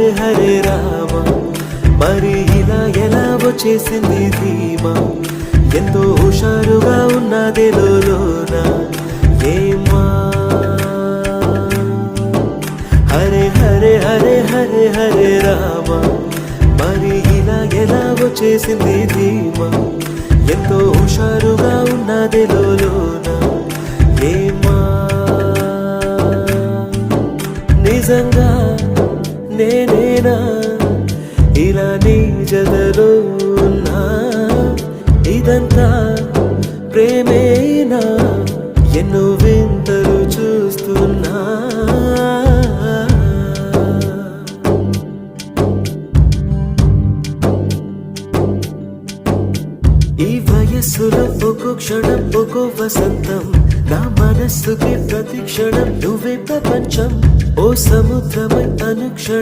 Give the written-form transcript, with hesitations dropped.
హరే హరే రామ మరి ఇలా ఎలా వచ్చేసింది ధీమా ఎంతో హుషారుగా ఉన్నదే లోన ఏమా హరే హరే హరే హరే హరే రామ మరి ఇలా ఎలా వచ్చేసింది ధీమా ఎంతో హుషారుగా ఉన్నదే లోన ఏమా నిజంగా నేనేనా ఇలా నీ జతలో ఉన్నా ఇదంతా ప్రేమేనా ఎన్నో వింతలు చూస్తున్నా ఈ వయస్సులో ఒక్కో క్షణం ఒక్కో వసంతం నా మనస్సుకి ప్రతి క్షణం నువ్వే ప్రపంచం ఓ సముద్రమై అనుక్షణం